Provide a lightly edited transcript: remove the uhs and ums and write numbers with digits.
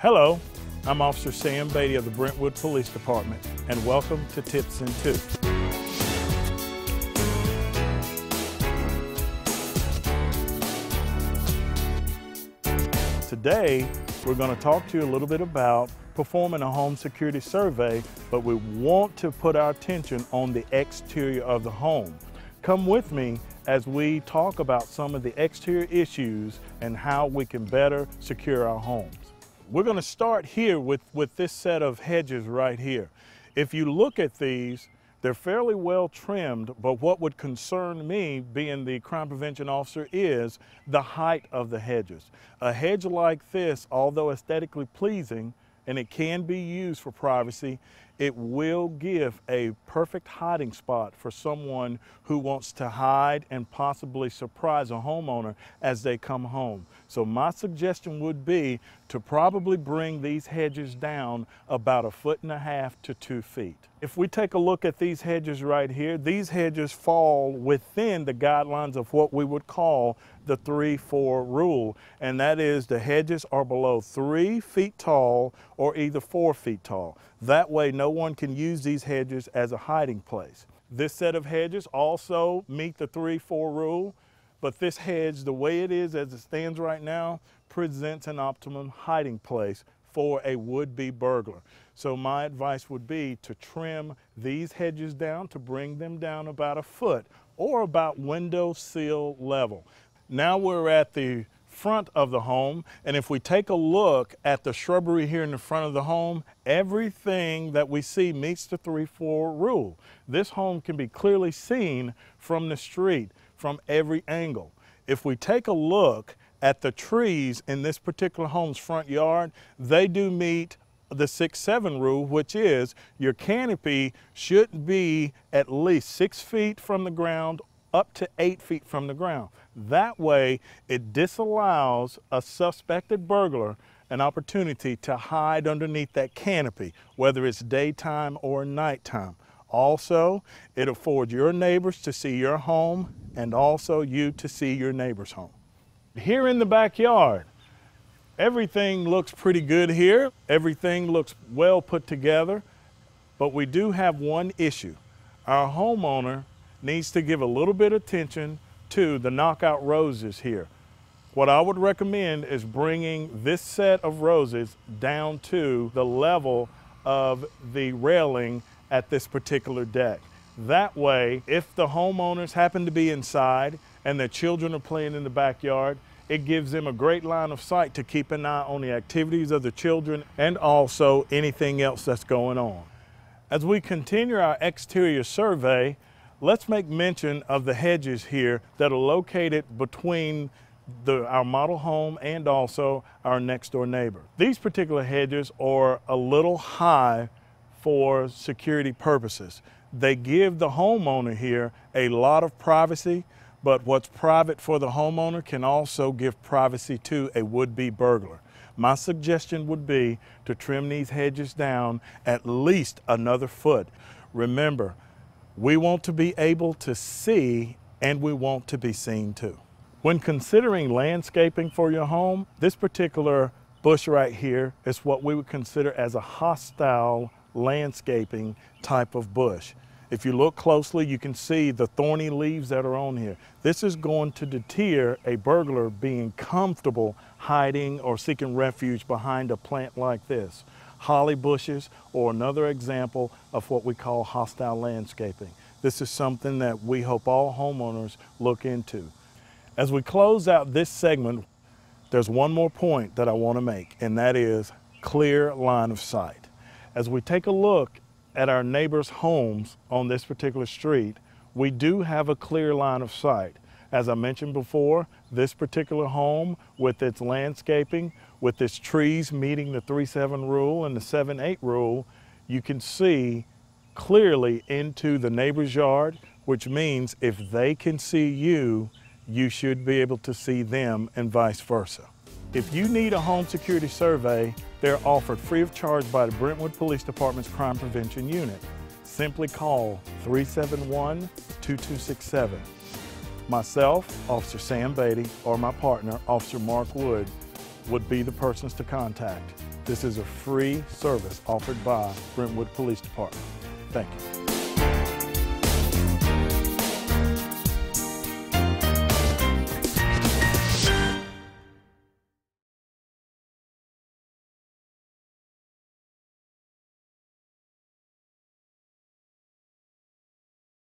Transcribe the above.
Hello, I'm Officer Sam Bady of the Brentwood Police Department, and welcome to Tips and Tips. Today, we're going to talk to you a little bit about performing a home security survey, but we want to put our attention on the exterior of the home. Come with me as we talk about some of the exterior issues and how we can better secure our homes. We're going to start here with this set of hedges right here. If you look at these, they're fairly well trimmed, but what would concern me, being the crime prevention officer, is the height of the hedges. A hedge like this, although aesthetically pleasing, and it can be used for privacy, it will give a perfect hiding spot for someone who wants to hide and possibly surprise a homeowner as they come home. So my suggestion would be to probably bring these hedges down about 1.5 to 2 feet. If we take a look at these hedges right here, these hedges fall within the guidelines of what we would call the 3-4 rule, and that is the hedges are below 3 feet tall or either 4 feet tall. That way no one can use these hedges as a hiding place. This set of hedges also meet the 3-4 rule, but this hedge, the way it is as it stands right now, presents an optimum hiding place for a would-be burglar. So my advice would be to trim these hedges down, to bring them down about 1 foot or about window sill level. Now we're at the front of the home, and if we take a look at the shrubbery here in the front of the home, everything that we see meets the 3-4 rule. This home can be clearly seen from the street, from every angle. If we take a look at the trees in this particular home's front yard, they do meet the 6-7 rule, which is your canopy should be at least 6 feet from the ground up to 8 feet from the ground. That way, it disallows a suspected burglar an opportunity to hide underneath that canopy, whether it's daytime or nighttime. Also, it affords your neighbors to see your home and also you to see your neighbor's home. Here in the backyard, everything looks pretty good here. Everything looks well put together, but we do have one issue. Our homeowner needs to give a little bit of attention to the knockout roses here. What I would recommend is bringing this set of roses down to the level of the railing at this particular deck. That way, if the homeowners happen to be inside and their children are playing in the backyard, it gives them a great line of sight to keep an eye on the activities of the children and also anything else that's going on. As we continue our exterior survey, let's make mention of the hedges here that are located between our model home and also our next door neighbor. These particular hedges are a little high for security purposes. They give the homeowner here a lot of privacy, but what's private for the homeowner can also give privacy to a would-be burglar. My suggestion would be to trim these hedges down at least another foot. Remember, we want to be able to see and we want to be seen too. When considering landscaping for your home, this particular bush right here is what we would consider as a hostile landscaping type of bush. If you look closely, you can see the thorny leaves that are on here. This is going to deter a burglar being comfortable hiding or seeking refuge behind a plant like this. Holly bushes or another example of what we call hostile landscaping. This is something that we hope all homeowners look into. As we close out this segment, there's one more point that I want to make, and that is clear line of sight. As we take a look at our neighbors' homes on this particular street, we do have a clear line of sight. As I mentioned before, this particular home with its landscaping, with its trees meeting the 3-7 rule and the 7-8 rule, you can see clearly into the neighbor's yard, which means if they can see you, you should be able to see them and vice versa. If you need a home security survey, they're offered free of charge by the Brentwood Police Department's Crime Prevention Unit. Simply call 371-2267. Myself, Officer Sam Bady, or my partner, Officer Mark Wood, would be the persons to contact. This is a free service offered by Brentwood Police Department. Thank you.